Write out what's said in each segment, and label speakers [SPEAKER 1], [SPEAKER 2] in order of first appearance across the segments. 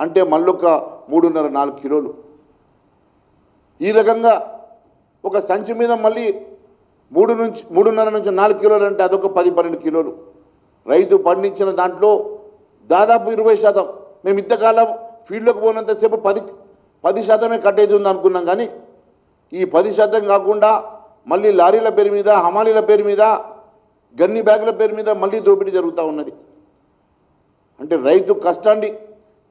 [SPEAKER 1] అంటే మళ్ళొక 3.5-4 కిలోలు. ఈ రకంగా ఒక సంచి మీద మళ్ళీ 3.5 నుంచి 4 కిలోలు అంటే అదొక 10-12 కిలోలు. రైతు పండించిన దాంట్లో దాదాపు 20%. మేము ఇంతకాలం ఫీల్డ్లోకి పోయినంతసేపు 10% కట్టేది ఉంది అనుకున్నాం. కానీ ఈ 10% కాకుండా మళ్ళీ లారీల పేరు మీద, హమాలీల పేరు మీద, గన్ని బ్యాగుల పేరు మీద మళ్ళీ దోపిడీ జరుగుతూ ఉన్నది. అంటే రైతు కష్టాన్ని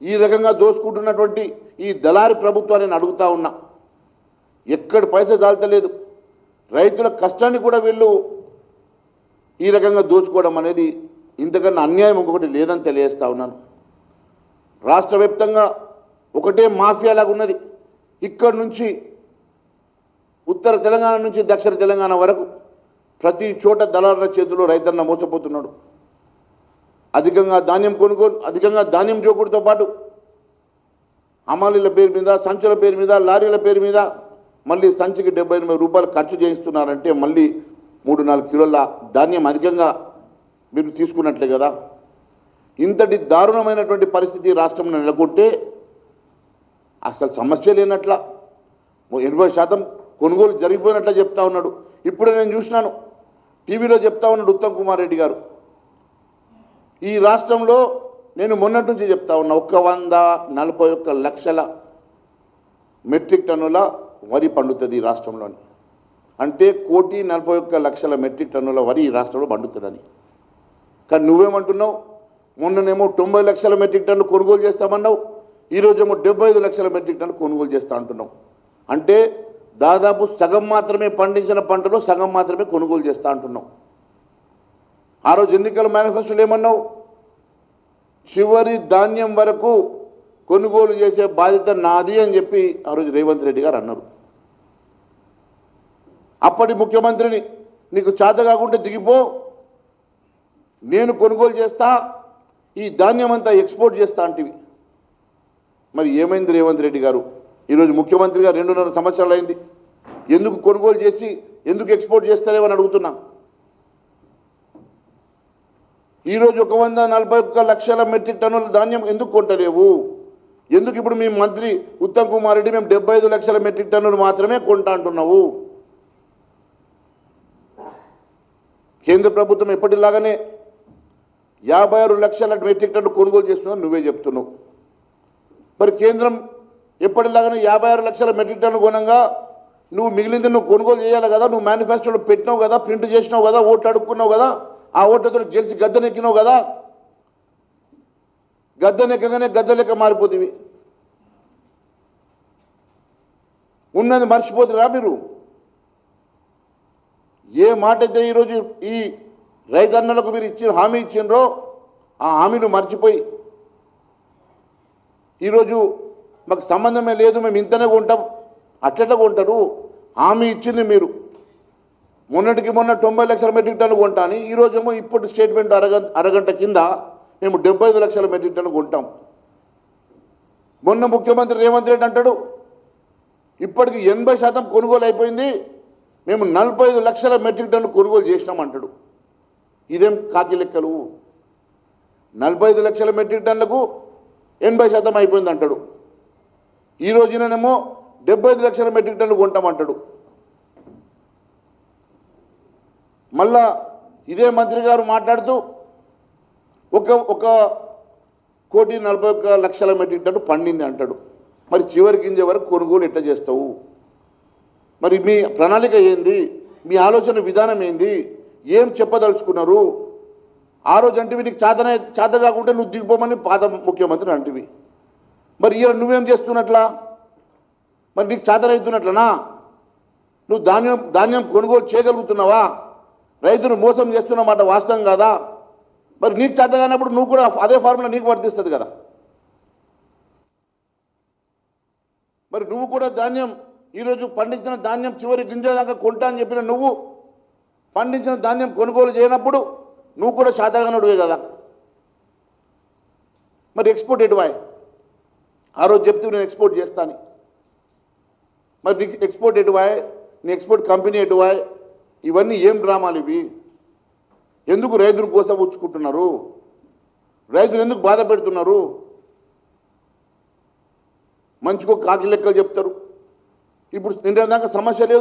[SPEAKER 1] ఈ రకంగా దోసుకుంటున్నటువంటి ఈ దళారి ప్రభుత్వాన్ని నేను అడుగుతా ఉన్నా. ఎక్కడ పైసా చాలతలేదు, రైతుల కష్టాన్ని కూడా వీళ్ళు ఈ రకంగా దోచుకోవడం అనేది ఇంతకన్నా అన్యాయం ఇంకొకటి లేదని తెలియజేస్తా ఉన్నాను. రాష్ట్ర వ్యాప్తంగా ఒకటే మాఫియా లాగా ఉన్నది. ఇక్కడ నుంచి ఉత్తర తెలంగాణ నుంచి దక్షిణ తెలంగాణ వరకు ప్రతి చోట దళారుల చేతిలో రైతన్న మోసపోతున్నాడు. అధికంగా ధాన్యం కొనుగోలు, అధికంగా ధాన్యం జోకుడుతో పాటు హమాలీల పేరు మీద, సంచుల పేరు మీద, లారీల పేరు మీద మళ్ళీ సంచికి 78 రూపాయలు ఖర్చు చేయిస్తున్నారంటే మళ్ళీ 3-4 కిలోల ధాన్యం అధికంగా మీరు తీసుకున్నట్లే కదా. ఇంతటి దారుణమైనటువంటి పరిస్థితి రాష్ట్రంలో నెలకొంటే అసలు సమస్య లేనట్ల 80% కొనుగోలు జరిగిపోయినట్ల చెప్తా ఉన్నాడు. ఇప్పుడే నేను చూసినాను, టీవీలో చెప్తా ఉన్నాడు ఉత్తమ్ కుమార్ రెడ్డి గారు. ఈ రాష్ట్రంలో నేను మొన్నటి నుంచి చెప్తా ఉన్నా 141 లక్షల మెట్రిక్ టన్నుల వరి పండుతుంది ఈ రాష్ట్రంలోని. అంటే 1,41,00,000 మెట్రిక్ టన్నుల వరి ఈ రాష్ట్రంలో పండుతుందని. కానీ నువ్వేమంటున్నావు, మొన్ననేమో 90 లక్షల మెట్రిక్ టన్ను కొనుగోలు చేస్తామన్నావు, ఈరోజేమో 75 లక్షల మెట్రిక్ టన్ను కొనుగోలు చేస్తా అంటున్నావు. అంటే దాదాపు సగం మాత్రమే పండించిన పంటలో సగం మాత్రమే కొనుగోలు చేస్తా అంటున్నావు. ఆ రోజు ఎన్నికల మేనిఫెస్టోలో ఏమన్నావు, చివరి ధాన్యం వరకు కొనుగోలు చేసే బాధ్యత నాది అని చెప్పి ఆ రోజు రేవంత్ రెడ్డి గారు అన్నారు. అప్పటి ముఖ్యమంత్రిని నీకు చేత కాకుంటే దిగిపో, నేను కొనుగోలు చేస్తా, ఈ ధాన్యం అంతా ఎక్స్పోర్ట్ చేస్తా అంటివి. మరి ఏమైంది రేవంత్ రెడ్డి గారు? ఈరోజు ముఖ్యమంత్రిగా 2.5 సంవత్సరాలు అయింది. ఎందుకు కొనుగోలు చేసి ఎందుకు ఎక్స్పోర్ట్ చేస్తారేమని అడుగుతున్నా. ఈరోజు 141 లక్షల మెట్రిక్ టన్నుల ధాన్యం ఎందుకు కొంటలేవు? ఎందుకు ఇప్పుడు మీ మంత్రి ఉత్తమ్ కుమార్ రెడ్డి మేము 75 లక్షల మెట్రిక్ టన్నులు మాత్రమే కొంటా అంటున్నావు? కేంద్ర ప్రభుత్వం ఎప్పటిలాగానే 56 లక్షల మెట్రిక్ టన్ను కొనుగోలు చేస్తున్నావు నువ్వే చెప్తున్నావు. మరి కేంద్రం ఎప్పటిలాగానే 56 లక్షల మెట్రిక్ టన్ను కొనంగా నువ్వు మిగిలింది నువ్వు కొనుగోలు చేయాలి కదా. నువ్వు మేనిఫెస్టోలో పెట్టినావు కదా, ప్రింట్ చేసినావు కదా, ఓట్లు అడుక్కున్నావు కదా, ఆ ఓట్లతో గెలిచి గద్దెనెక్కినావు కదా. గద్దెనెక్కగానే గద్దెలెక్క మారిపోతుంది. ఉన్నది మర్చిపోతురా మీరు? ఏ మాట అయితే ఈరోజు ఈ రైతన్నలకు మీరు ఇచ్చిన హామీ ఇచ్చినరో ఆ హామీలు మర్చిపోయి ఈరోజు మాకు సంబంధమే లేదు, మేము ఇంతనే కొంటాం, అట్లెట్లా కొంటారు? హామీ ఇచ్చింది మీరు. మొన్నటికి మొన్న 90 లక్షల మెట్రిక్ టన్ను కొంటాని, ఈరోజేమో ఇప్పుడు స్టేట్మెంట్ అరగంట కింద మేము 75 లక్షల మెట్రిక్ టన్ను కొంటాం. మొన్న ముఖ్యమంత్రి రేవంత్ రెడ్డి అంటాడు ఇప్పటికి 80% కొనుగోలు అయిపోయింది, మేము 45 లక్షల మెట్రిక్ టన్ను కొనుగోలు చేసినాం అంటాడు. ఇదేం కాకి లెక్కలు? 45 లక్షల మెట్రిక్ టన్నులకు 80% అయిపోయింది అంటాడు. ఈ రోజునేమో 75 లక్షల మెట్రిక్ టన్ను కొంటామంటాడు. మళ్ళా ఇదే మంత్రి గారు మాట్లాడుతూ 1,41 లక్షల మెట్రిక్ టన్ను పండింది అంటాడు. మరి చివరి గింజ వరకు కొనుగోలు ఎట్లా చేస్తావు? మరి మీ ప్రణాళిక ఏంది? మీ ఆలోచన విధానం ఏంది? ఏం చెప్పదలుచుకున్నారు? ఆ రోజు అంటివి నీకు చేత కాకుంటే నువ్వు దిగిపోమని పాత ముఖ్యమంత్రి అంటివి. మరి ఇలా నువ్వేం చేస్తున్నట్లా? మరి నీకు చేతనవుతున్నట్లనా? నువ్వు ధాన్యం కొనుగోలు చేయగలుగుతున్నావా? రైతును మోసం చేస్తున్నమాట వాస్తవం కాదా? మరి నీకు చేత కానప్పుడు నువ్వు కూడా అదే ఫార్ములా నీకు వర్తిస్తుంది కదా. మరి నువ్వు కూడా ఈరోజు పండించిన ధాన్యం చివరి గింజ దాకా కొంటా అని చెప్పిన నువ్వు పండించిన ధాన్యం కొనుగోలు చేయనప్పుడు నువ్వు కూడా శాతగానుడివే కదా. మరి ఎక్స్పోర్ట్ ఎటువాయ్? ఆ రోజు చెప్తూ నేను ఎక్స్పోర్ట్ చేస్తాను. మరి నీకు ఎక్స్పోర్ట్ ఎటువాయ్? నీ ఎక్స్పోర్ట్ కంపెనీ ఎటువాయ్? ఇవన్నీ ఏం డ్రామాలు ఇవి? ఎందుకు రైతును కోసపుచ్చుకుంటున్నారు? రైతులు ఎందుకు బాధ పెడుతున్నారు? మంచికో కాకి లెక్కలు చెప్తారు. ఇప్పుడు నిన్న దాకా సమస్య లేదు.